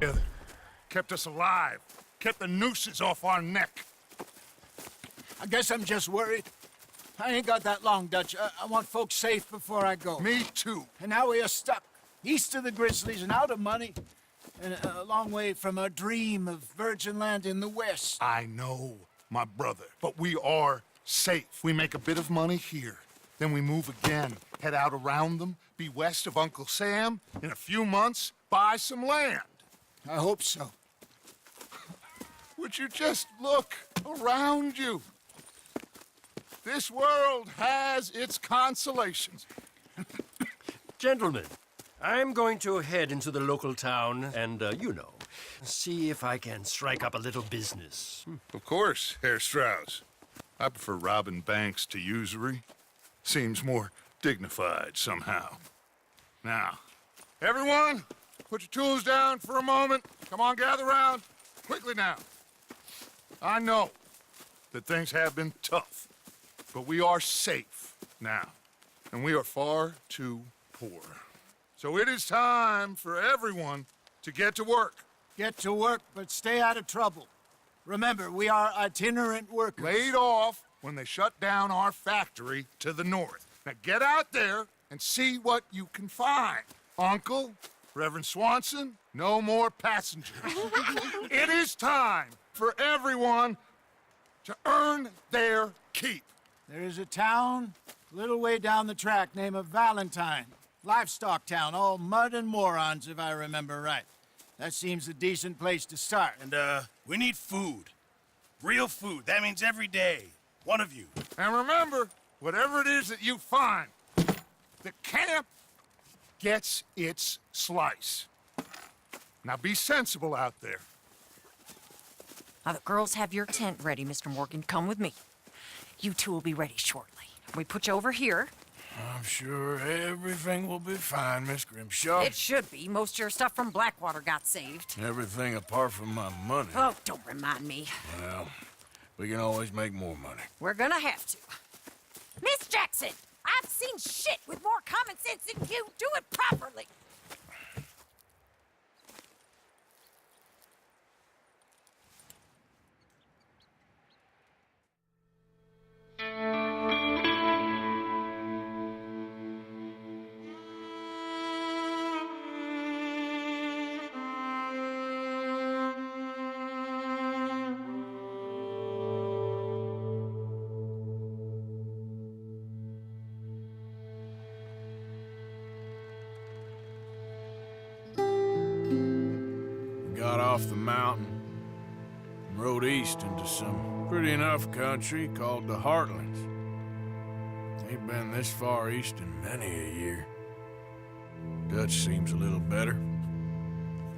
Together. Kept us alive. Kept the nooses off our neck. I guess I'm just worried. I ain't got that long, Dutch. I want folks safe before I go. Me too. And now we are stuck, east of the Grizzlies and out of money, and a long way from our dream of virgin land in the west. I know, my brother, but we are safe. We make a bit of money here. Then we move again, head out around them, be west of Uncle Sam. In a few months, buy some land. I hope so. Would you just look around you? This world has its consolations. Gentlemen, I'm going to head into the local town and, see if I can strike up a little business. Of course, Herr Strauss. I prefer robbing banks to usury. Seems more dignified somehow. Now, everyone, put your tools down for a moment. Come on, gather round. Quickly now. I know that things have been tough, but we are safe now, and we are far too poor. So it is time for everyone to get to work. Get to work, but stay out of trouble. Remember, we are itinerant workers. Laid off when they shut down our factory to the north. Now get out there and see what you can find. Uncle, Reverend Swanson, no more passengers. It is time for everyone to earn their keep. There is a town a little way down the track named Valentine. Livestock town, all mud and morons, if I remember right. That seems a decent place to start. And, we need food. Real food. That means every day. One of you. And remember, whatever it is that you find, the camp gets its slice. Now be sensible out there. Now, the girls have your tent ready, Mr. Morgan. Come with me. You two will be ready shortly. We put you over here. I'm sure everything will be fine, Miss Grimshaw. It should be. Most of your stuff from Blackwater got saved. Everything apart from my money. Oh, don't remind me. Well, we can always make more money. We're gonna have to. Miss Jackson, I've seen shit with more common sense than you. Do it properly. Got off the mountain and rode east into some pretty enough country called the Heartlands. Ain't been this far east in many a year. Dutch seems a little better.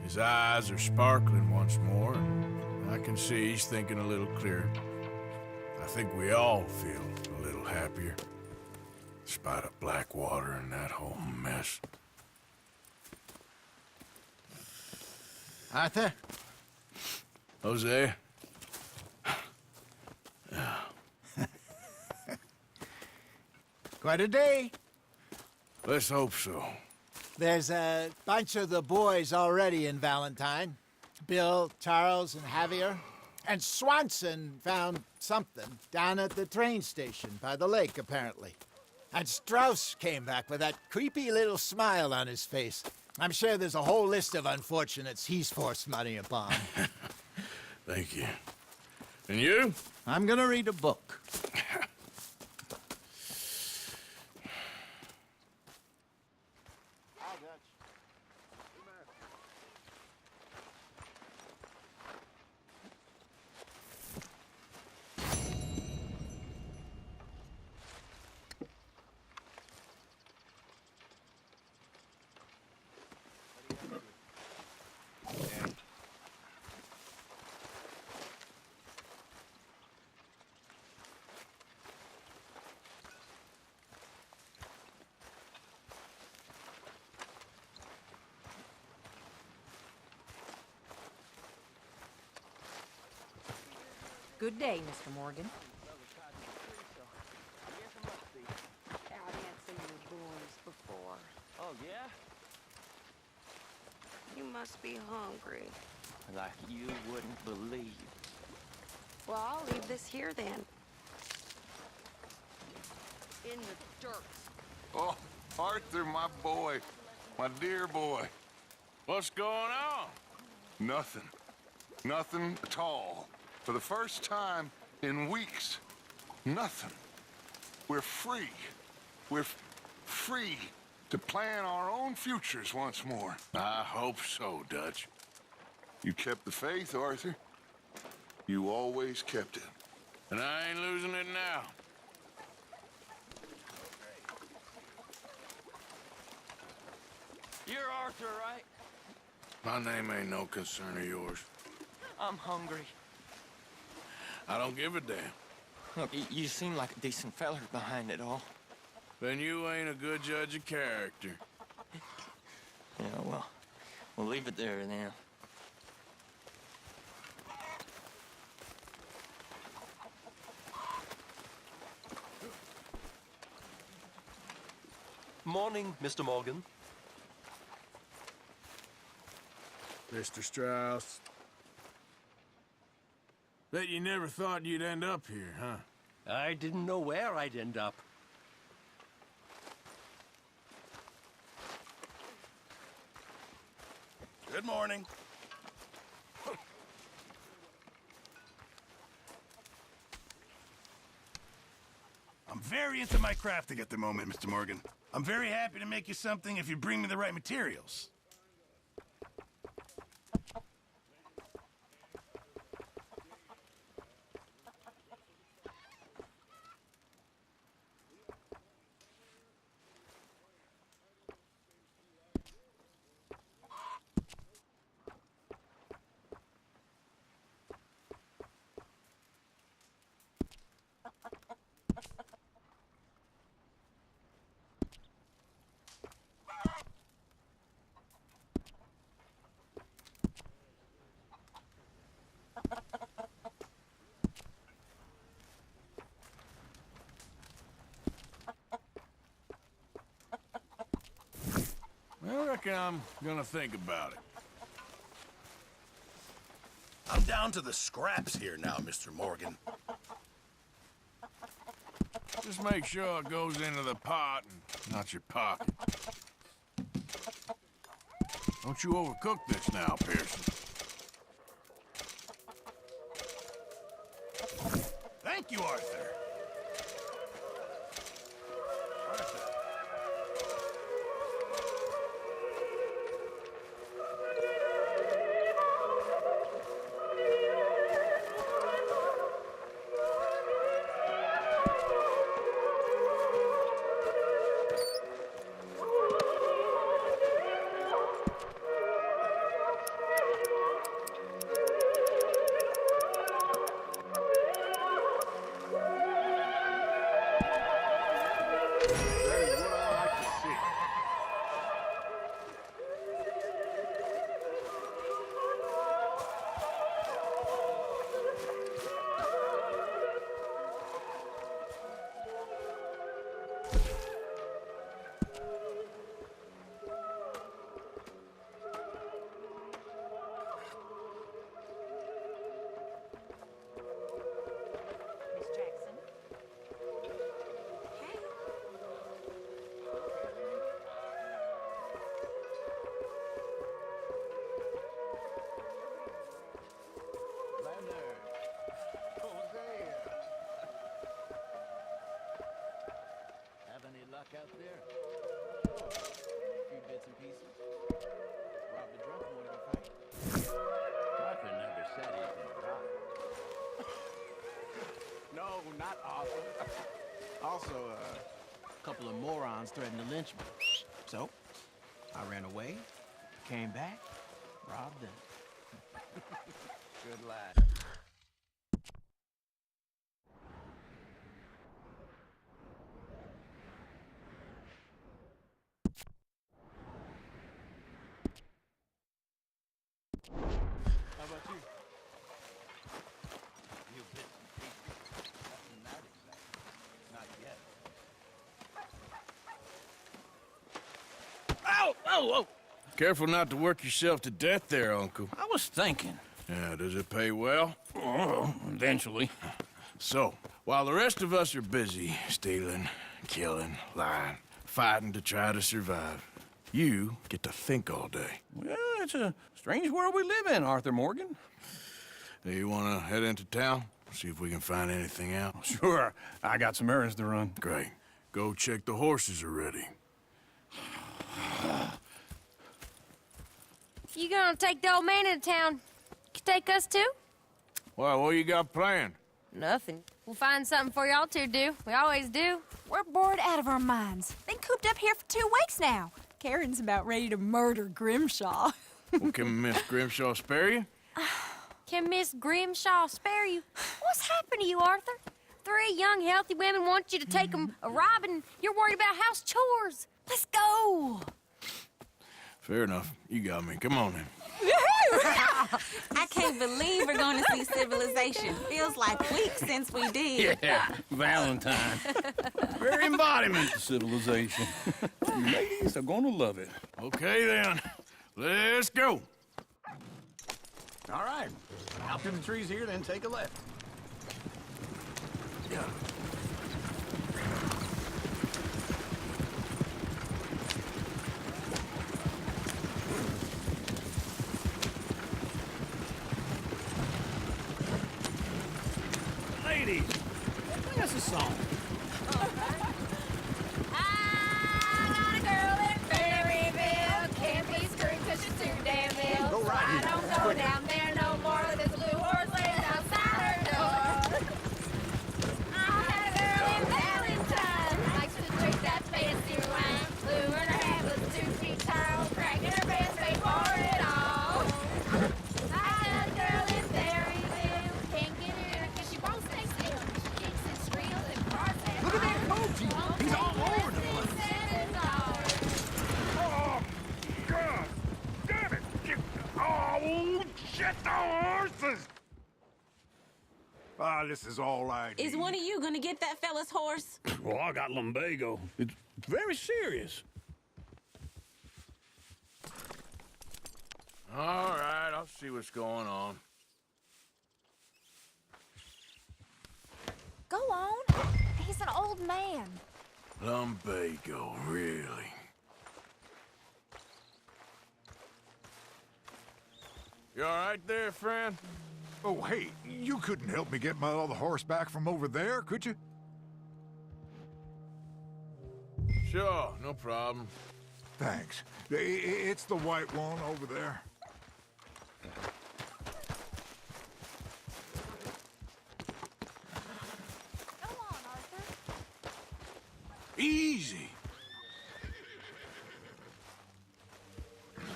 His eyes are sparkling once more, and I can see he's thinking a little clearer. I think we all feel a little happier, despite of Blackwater and that whole mess. Arthur? Jose? Quite a day. Let's hope so. There's a bunch of the boys already in Valentine. Bill, Charles, and Javier. And Swanson found something down at the train station by the lake, apparently. And Strauss came back with that creepy little smile on his face. I'm sure there's a whole list of unfortunates he's forced money upon. Thank you. And you? I'm gonna read a book. Good day, Mr. Morgan. I hadn't seen you boys before. Oh, yeah? You must be hungry. Like you wouldn't believe. Well, I'll leave this here then. In the dirt. Oh, Arthur, my boy. My dear boy. What's going on? Nothing. Nothing at all. For the first time in weeks. Nothing. We're free. We're free to plan our own futures once more. I hope so, Dutch. You kept the faith, Arthur. You always kept it. And I ain't losing it now. You're Arthur, right? My name ain't no concern of yours. I'm hungry. I don't give a damn. Look, you seem like a decent feller behind it all. Then you ain't a good judge of character. Yeah, well, we'll leave it there then. Morning, Mr. Morgan. Mr. Strauss. Bet you never thought you'd end up here, huh? I didn't know where I'd end up. Good morning. I'm very into my crafting at the moment, Mr. Morgan. I'm very happy to make you something if you bring me the right materials. I reckon I'm gonna think about it. I'm down to the scraps here now, Mr. Morgan. Just make sure it goes into the pot and not your pocket. Don't you overcook this now, Pearson. Thank you, Arthur. Miss Jackson. Hey. Leonard. Hosea. Have any luck out there? A few bits and pieces. Robbed a drunk one in a fight. Arthur never said he'd been robbed. No, not Arthur. Also, a couple of morons threatened to lynch me. So, I ran away, came back, robbed them. Good lad. How about you? You bits and pieces. Nothing that exciting. Not yet. Ow! Oh, oh! Careful not to work yourself to death there, Uncle. I was thinking. Yeah, does it pay well? Oh, eventually. So, while the rest of us are busy stealing, killing, lying, fighting to try to survive, you get to think all day. Well, it's a strange world we live in, Arthur Morgan. Do you want to head into town? See if we can find anything out? Sure, I got some errands to run. Great. Go check the horses are ready. You gonna take the old man into town? You take us too? Well, what you got planned? Nothing. We'll find something for y'all to do. We always do. We're bored out of our minds. Been cooped up here for 2 weeks now. Karen's about ready to murder Grimshaw. Well, can Miss Grimshaw spare you? Can Miss Grimshaw spare you? What's happened to you, Arthur? 3 young, healthy women want you to take them a robbing. You're worried about house chores. Let's go. Fair enough. You got me. Come on then. I can't believe we're going to see civilization. Feels like weeks since we did. Yeah, Valentine. Very embodiment of civilization. You ladies are gonna love it. Okay then. Let's go. All right. Out through the trees here, then take a left. Yeah. Ladies, sing us a song. I'm not a girl in Berryville. Can't be screwed 'cause she's too damn ill. Go right I don't go down there no more. There's a blue horse laying outside her door. I had a girl in Valentine. Likes to drink that fancy wine. Blue in her hair was 2 feet tall. Cracking her pants paid for it all. I had a girl in Berryville. Can't get her 'cause she won't stay still. She kicks and squeals and barks and Look at that coach. He's all over the place. Oh, God! Damn it! Oh, shit, the horses! Ah, this is all I need. Is one of you going to get that fella's horse? Well, I got lumbago. It's very serious. All right, I'll see what's going on. Go on. He's an old man. Lumbago, really? You all right there, friend? Oh, hey, you couldn't help me get my other horse back from over there, could you? Sure, no problem. Thanks. It's the white one over there. Go on, Arthur. Easy.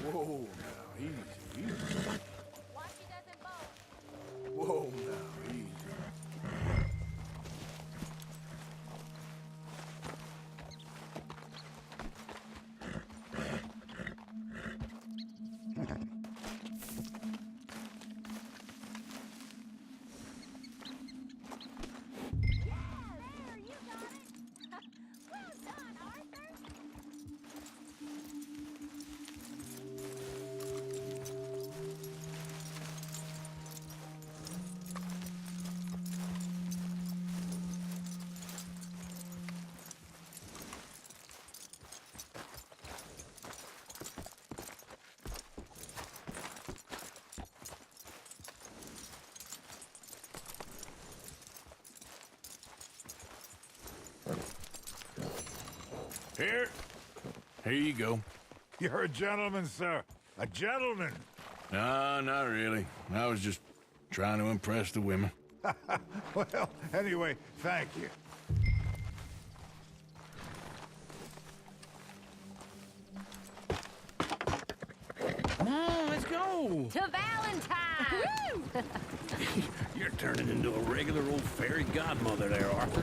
Whoa, now, easy, easy. Watch he doesn't bolt. Whoa, now, easy. There, you got it. Well done, Arthur. Here you go. You're a gentleman, sir. A gentleman. No, not really. I was just trying to impress the women. Well, anyway, thank you. Come on, let's go. To Valentine! You're turning into a regular old fairy godmother there, Arthur.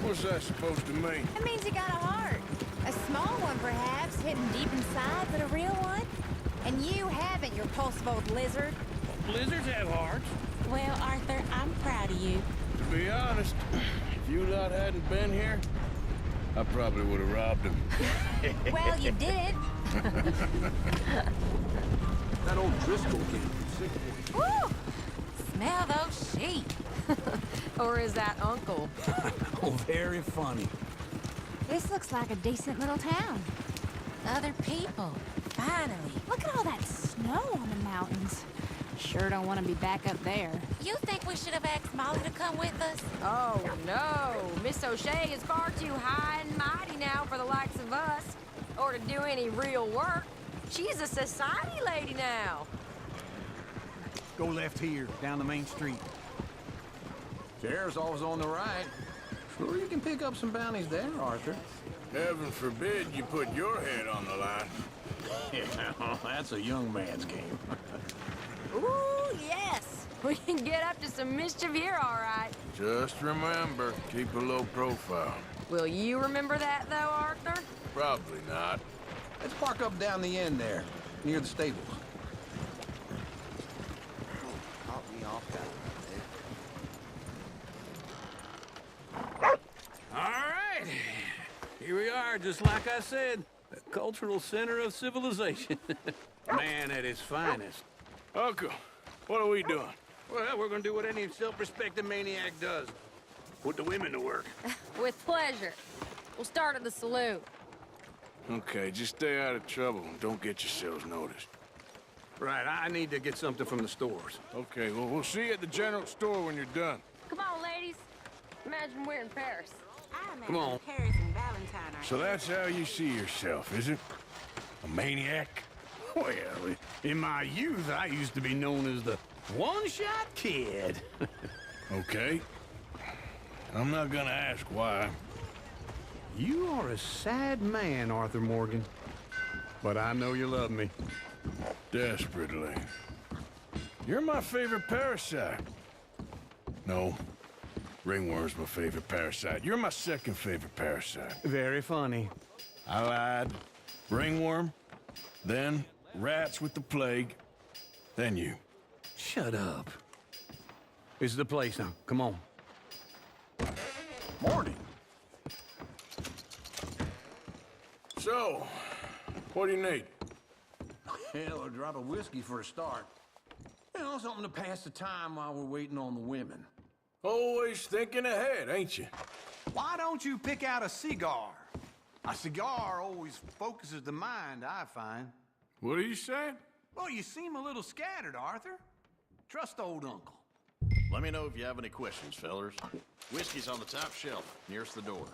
What's that supposed to mean? It means you got a heart. A small one, perhaps, hidden deep inside, but a real one. And you haven't, you repulsive old lizard. Blizzards have hearts. Well, Arthur, I'm proud of you. To be honest, if you lot hadn't been here, I probably would have robbed him. Well, you did. That old Driscoll came from sick boy. Woo! Smell those sheep. Or is that Uncle? Oh, very funny. This looks like a decent little town. Other people. Finally. Look at all that snow on the mountains. Sure don't want to be back up there. You think we should have asked Molly to come with us? Oh, no. Miss O'Shea is far too high and mighty now for the likes of us. Or to do any real work. She's a society lady now. Go left here, down the main street. Chair's always on the right. Sure you can pick up some bounties there, Arthur. Heaven forbid you put your head on the line. Yeah, that's a young man's game. Ooh, yes. We can get up to some mischief here, all right. Just remember, keep a low profile. Will you remember that, though, Arthur? Probably not. Let's park up down the end there, near the stables. Caught me off guard All right. Here we are, just like I said. The cultural center of civilization. Man at his finest. Uncle, what are we doing? Well, we're gonna do what any self-respecting maniac does. Put the women to work. With pleasure. We'll start at the saloon. Okay, just stay out of trouble and don't get yourselves noticed. Right, I need to get something from the stores. Okay, well, we'll see you at the general store when you're done. Come on, ladies. Imagine we're in Paris. Come on. Paris and Valentine are So that's how you see yourself, is it? A maniac? Well, in my youth, I used to be known as the one-shot kid. Okay. I'm not gonna ask why. You are a sad man, Arthur Morgan. But I know you love me. Desperately. You're my favorite parasite. No. Ringworm's my favorite parasite. You're my second favorite parasite. Very funny. I lied. Ringworm, then rats with the plague, then you. Shut up. This is the place now. Come on. Morning. So, what do you need? Hell, a drop of whiskey for a start. You know, something to pass the time while we're waiting on the women. Always thinking ahead, ain't you? Why don't you pick out a cigar? A cigar always focuses the mind, I find. What are you saying? Well, you seem a little scattered, Arthur. Trust old Uncle. Let me know if you have any questions, fellers. Whiskey's on the top shelf, nearest the door.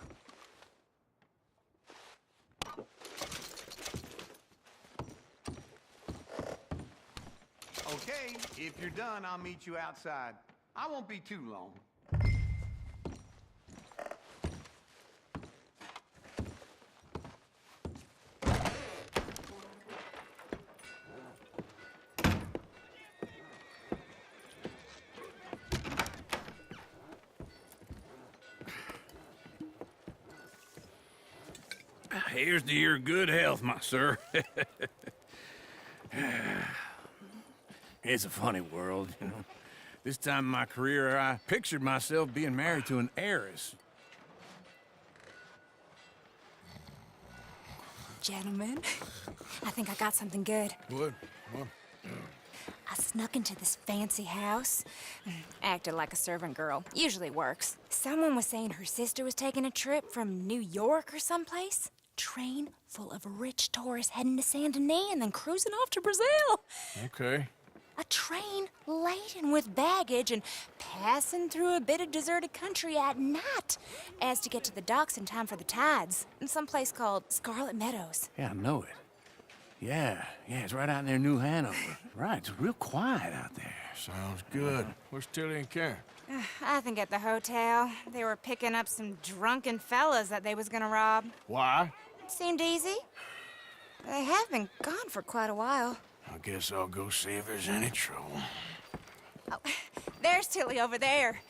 Okay, if you're done, I'll meet you outside. I won't be too long. Here's to your good health, my sir. It's a funny world, you know. This time in my career, I pictured myself being married to an heiress. Gentlemen, I think I got something good. What? I snuck into this fancy house, acted like a servant girl. Usually works. Someone was saying her sister was taking a trip from New York or someplace. Train full of rich tourists heading to Saint Denis and then cruising off to Brazil. Okay. A train laden with baggage and passing through a bit of deserted country at night as to get to the docks in time for the tides in some place called Scarlet Meadows. Yeah, I know it. Yeah, it's right out near New Hanover. Right, it's real quiet out there. Sounds good. Where's Tilly and Karen? I think at the hotel. They were picking up some drunken fellas that they was gonna rob. Why? Seemed easy. They have been gone for quite a while. I guess I'll go see if there's any trouble. Oh, there's Tilly over there.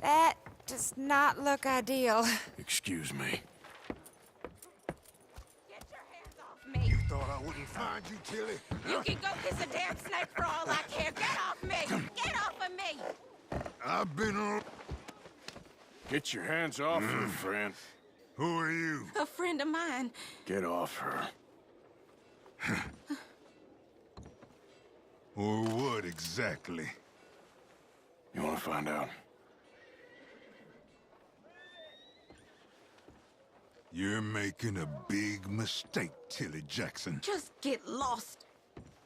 That does not look ideal. Excuse me. Get your hands off me. Thought I wouldn't find you, Tilly. You can go kiss a damn snake for all I care. Get off me! Get off of me! I've been on... Get your hands off her, friend. Who are you? A friend of mine. Get off her. Or what exactly? You want to find out? You're making a big mistake, Tilly Jackson. Just get lost.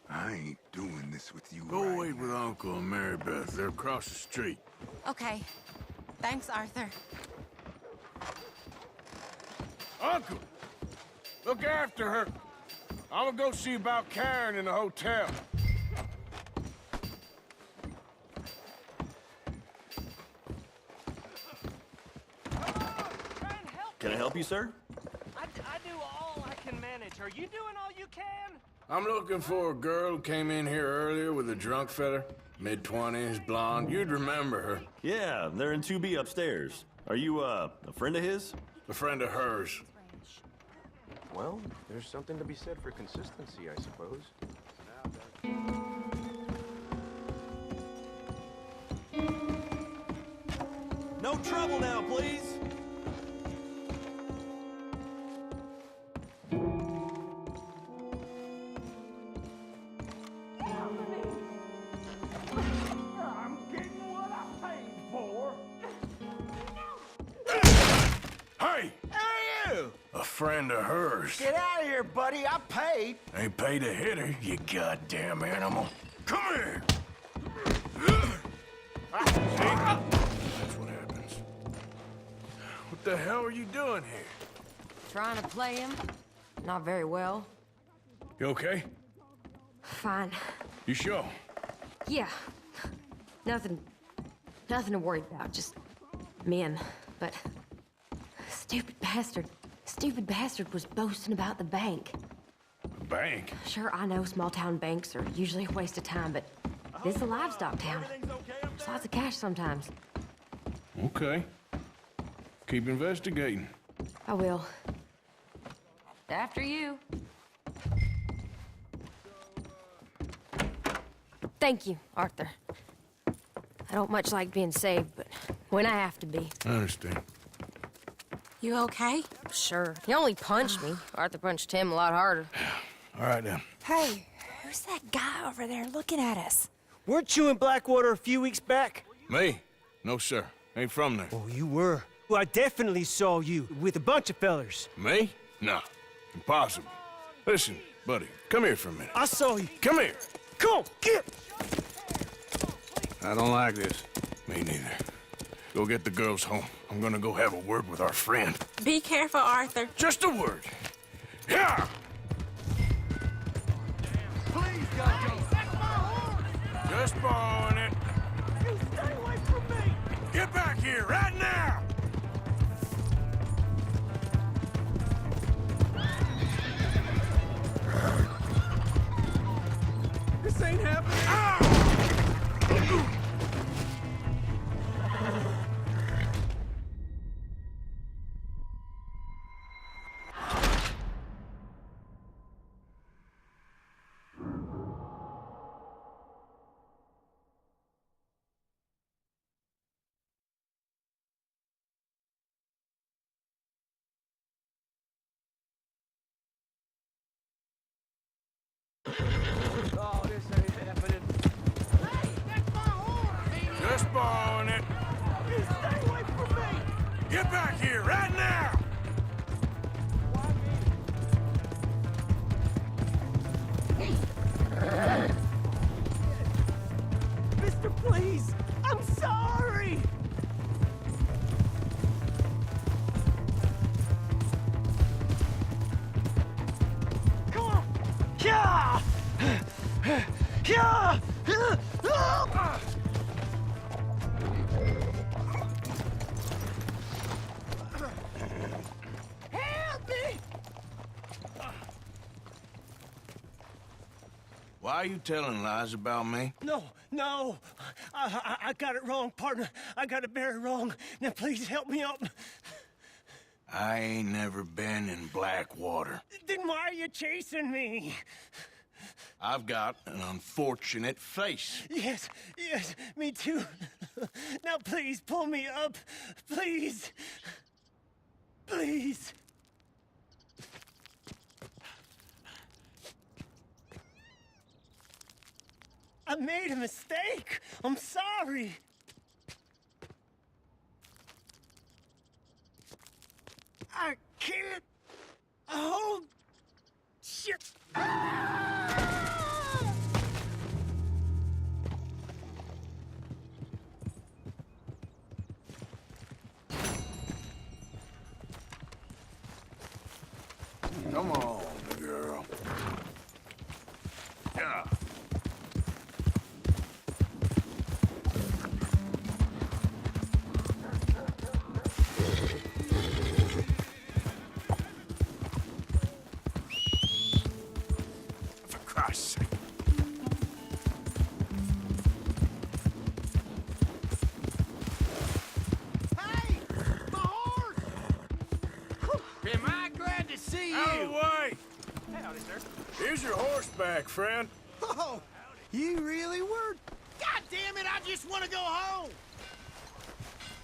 I ain't doing this with you Go right wait with Uncle and Mary Beth. They're across the street. Okay. Thanks, Arthur. Uncle! Look after her. I'm gonna go see about Karen in the hotel. Can I help you, sir? I do all I can manage. Are you doing all you can? I'm looking for a girl who came in here earlier with a drunk fella. Mid-20s, blonde. You'd remember her. Yeah, they're in 2B upstairs. Are you, a friend of his? A friend of hers. Well, there's something to be said for consistency, I suppose. No trouble now, please. I'm getting what I paid for. Hey! Who are you? A friend of hers. Get out of here, buddy. I paid. Ain't paid to hit her, you goddamn animal. Come here! That's what happens. What the hell are you doing here? Trying to play him. Not very well. You okay? Fine. You sure? Yeah. Nothing to worry about. Just men. But stupid bastard was boasting about the bank. The bank? Sure, I know small town banks are usually a waste of time, but this is a livestock town. There's lots of cash sometimes. Okay. Keep investigating. I will. After you. Thank you, Arthur. I don't much like being saved, but when I have to be. I understand. You okay? Sure. He only punched me. Arthur punched him a lot harder. All right, then. Hey, who's that guy over there looking at us? Weren't you in Blackwater a few weeks back? Me? No, sir. Ain't from there. Oh, you were. Well, I definitely saw you with a bunch of fellers. Me? No. Impossible. Listen, buddy, come here for a minute. I saw you. Come here. Come on, get! I don't like this. Me neither. Go get the girls home. I'm gonna go have a word with our friend. Be careful, Arthur. Just a word. Yeah! Please, God, that's my horse! Just borrowing it. You stay away from me! Get back here right now! This ain't happening! Oh, this ain't happening. Hey, that's my horse! Just borrowing it. You stay away from me! Get back here right now! Mister, please! I'm sorry! Come on! Yeah! Yeah! Help me! Why are you telling lies about me? No. I got it wrong, partner. I got it very wrong. Now, please help me up. I ain't never been in Blackwater. Then why are you chasing me? I've got an unfortunate face. Yes, me too. Now, please, pull me up. Please. Please. I made a mistake. I'm sorry. I can't hold shit. Come on, girl. Yeah. For Christ's sake. Hey! My horse! Am I glad to see you? Out of the way! Howdy, sir. Here's your horseback, friend. Oh, you really were? God damn it, I just want to go home!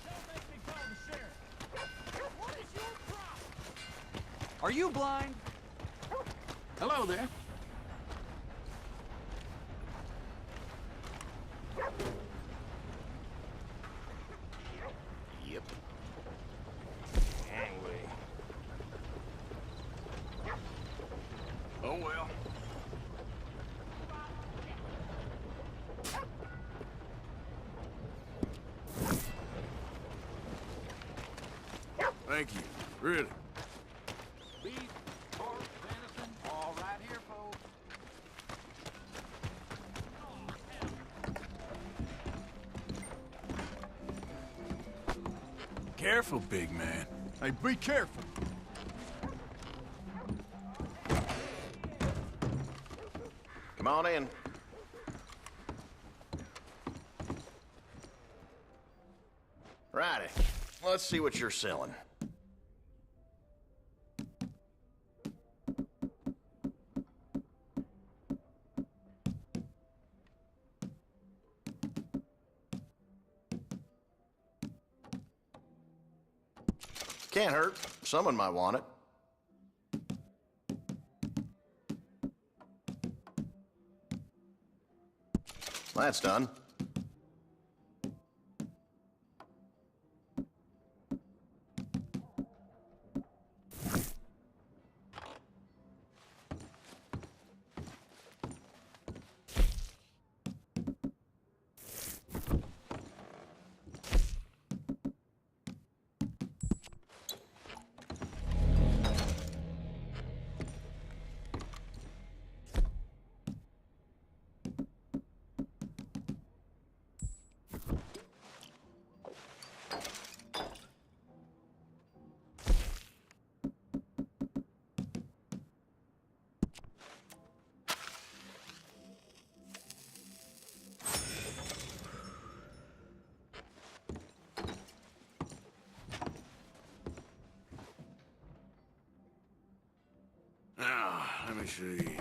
Don't make me call the sheriff. What is your problem? Are you blind? Hello there. Yep. Anyway. Oh well. Thank you. Really. Beef, pork, venison, all right here, folks. Careful, big man. Hey, be careful. Come on in. Righty. Let's see what you're selling. Can't hurt. Someone might want it. That's done. Now, let me see.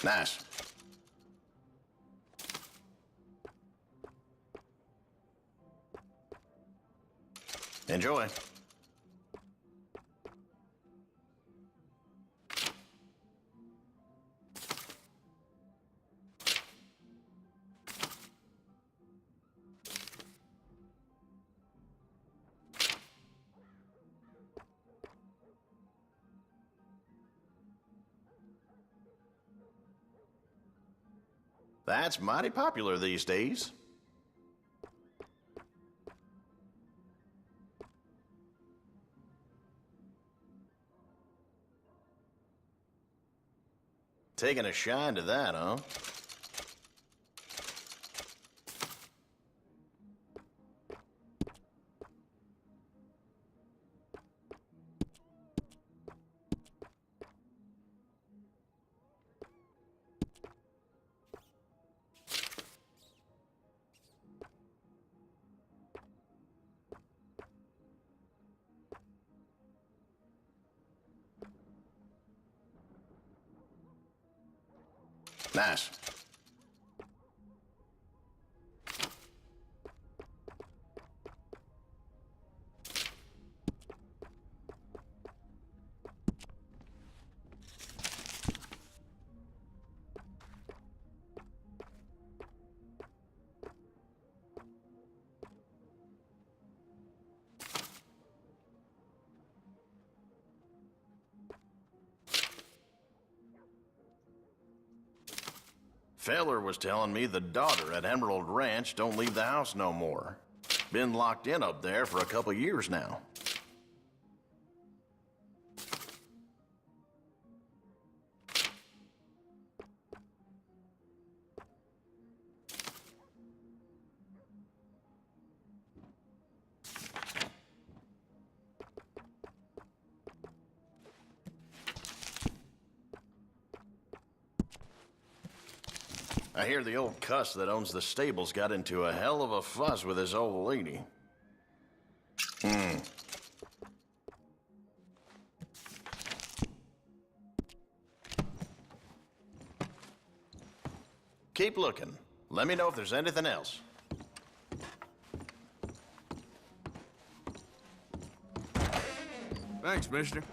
Nice. Enjoy. That's mighty popular these days. Taking a shine to that, huh? Nice. Feller was telling me the daughter at Emerald Ranch don't leave the house no more. Been locked in up there for a couple years now. I hear the old cuss that owns the stables got into a hell of a fuss with his old lady. Keep looking. Let me know if there's anything else. Thanks, mister.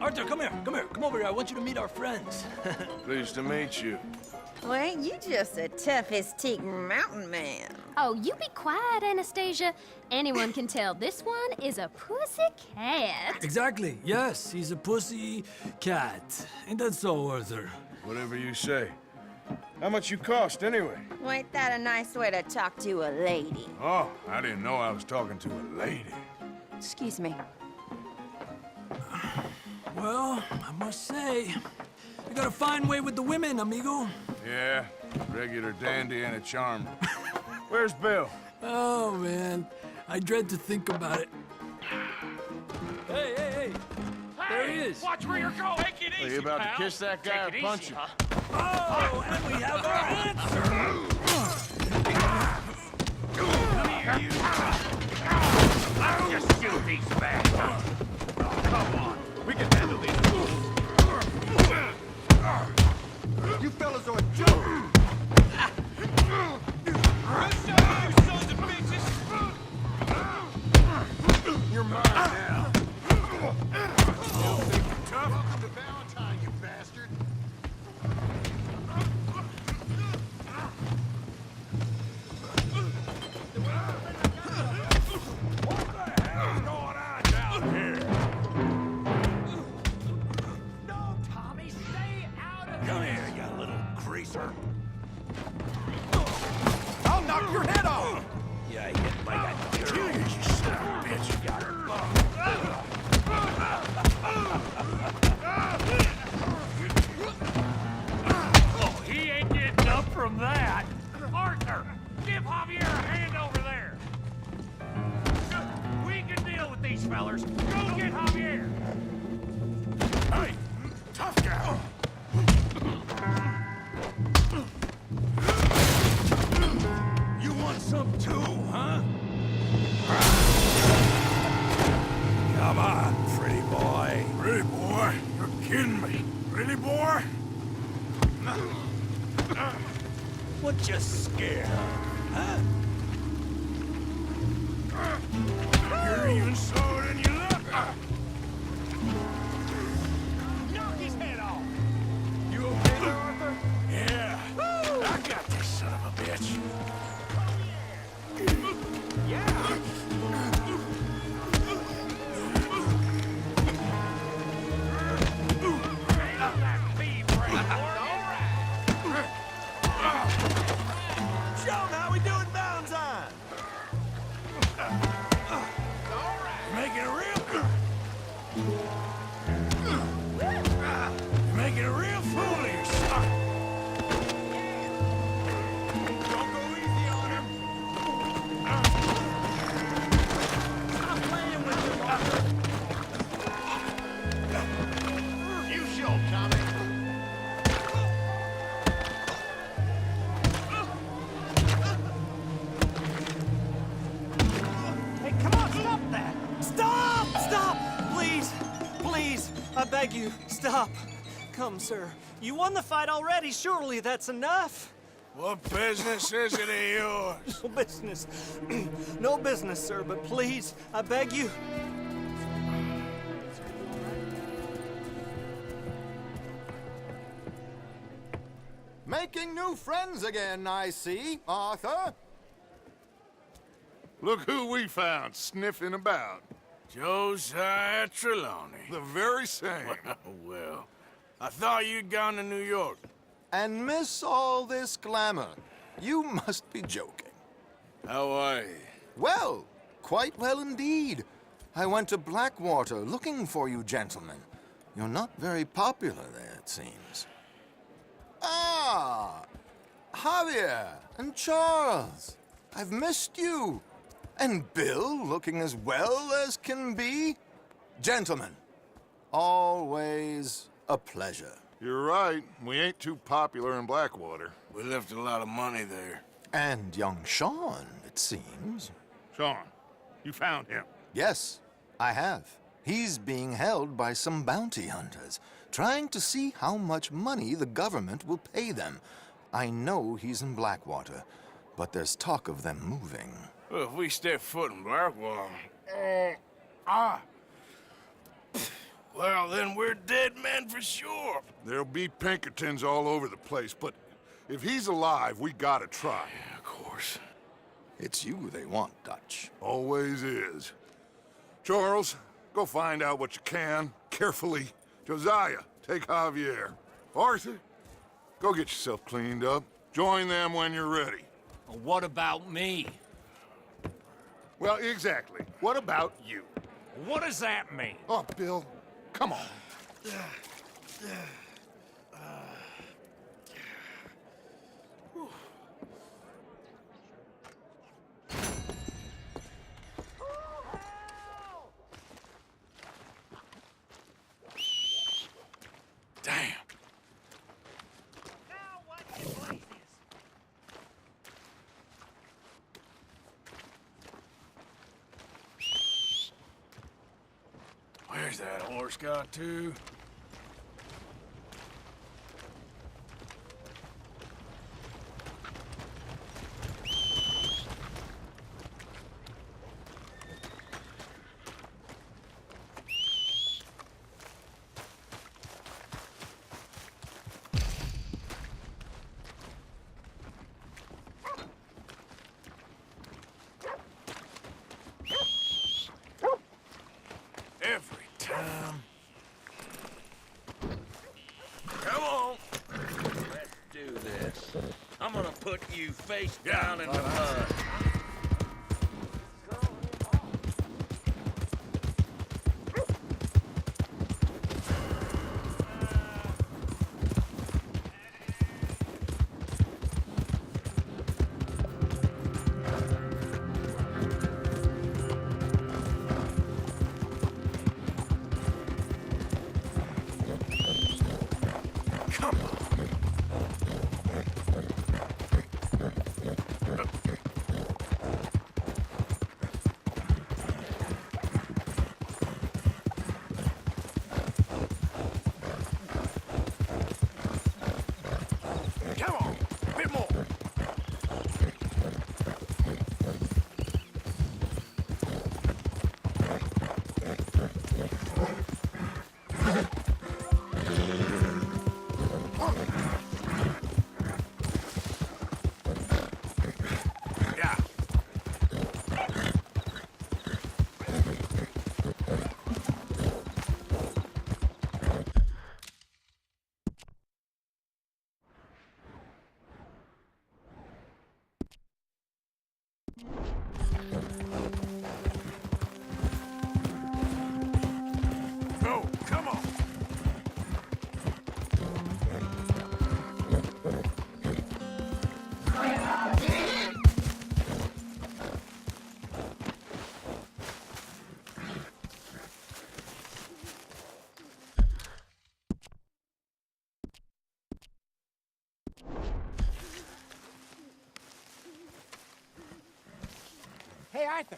Arthur, come here. Come over here. I want you to meet our friends. Pleased to meet you. Well, ain't you just a toughest-teak mountain man? Oh, you be quiet, Anastasia. Anyone can tell this one is a pussy cat. Exactly. Yes, he's a pussy cat. Ain't that so, Arthur? Whatever you say. How much you cost, anyway? Well, ain't that a nice way to talk to a lady? Oh, I didn't know I was talking to a lady. Excuse me. Well, I must say, you got a fine way with the women, amigo. Yeah, regular dandy and a charmer. Where's Bill? Oh, man. I dread to think about it. Hey! There he is. Watch where you're going. Take it easy, Are you about pal. to kiss that guy or Take it punch easy, him? Huh? Oh, and we have our answer. Come here, you. I'll just shoot these bastards. Come on. We can handle these. You fellas are a joke. Listen, you sons of bitches. You're mine now. You think you're tough? Welcome to Valentine, you bastard. What the hell's going on down here? No, Tommy, stay out of Come here, you little greaser. I'll knock your head off! Yeah, you hit like a girl. You son of a bitch. You got her. Oh, he ain't getting up from that. Arthur, give Javier a hand over there. We can deal with these fellers. Go get Javier. Hey, tough guy. You want some too, huh? Come on, pretty boy. Pretty boy? You're kidding me. Really, boy? What you scared, huh? You're even slower than you look. Knock his head off. You okay there, Arthur? Yeah. I got this son of a bitch. Yeah. Ain't up that beef right, Joan, how we doing Valentine? Stop. Come, sir. You won the fight already. Surely that's enough. What business is it of yours? No business. No business, sir, but please, I beg you. Making new friends again, I see, Arthur. Look who we found sniffing about. Josiah Trelawney. The very same. Well, I thought you'd gone to New York. And miss all this glamour. You must be joking. How are you? Well, quite well indeed. I went to Blackwater looking for you gentlemen. You're not very popular there, it seems. Ah, Javier and Charles. I've missed you. And Bill looking as well as can be. Gentlemen, always a pleasure. You're right. We ain't too popular in Blackwater. We left a lot of money there. And young Sean, it seems. Sean, you found him? Yes, I have. He's being held by some bounty hunters, trying to see how much money the government will pay them. I know he's in Blackwater, but there's talk of them moving. Well, if we step foot in Blackwater... Well, then we're dead men for sure. There'll be Pinkertons all over the place, but if he's alive, we gotta try. Yeah, of course. It's you they want, Dutch. Always is. Charles, go find out what you can, carefully. Josiah, take Javier. Arthur, go get yourself cleaned up. Join them when you're ready. Well, what about me? Well, exactly. What about you? What does that mean? Oh, Bill, come on. Damn. Where's that horse got to? Every time. Come on. Let's do this. I'm gonna put you face down in the mud. Go, come on. Hey, Arthur,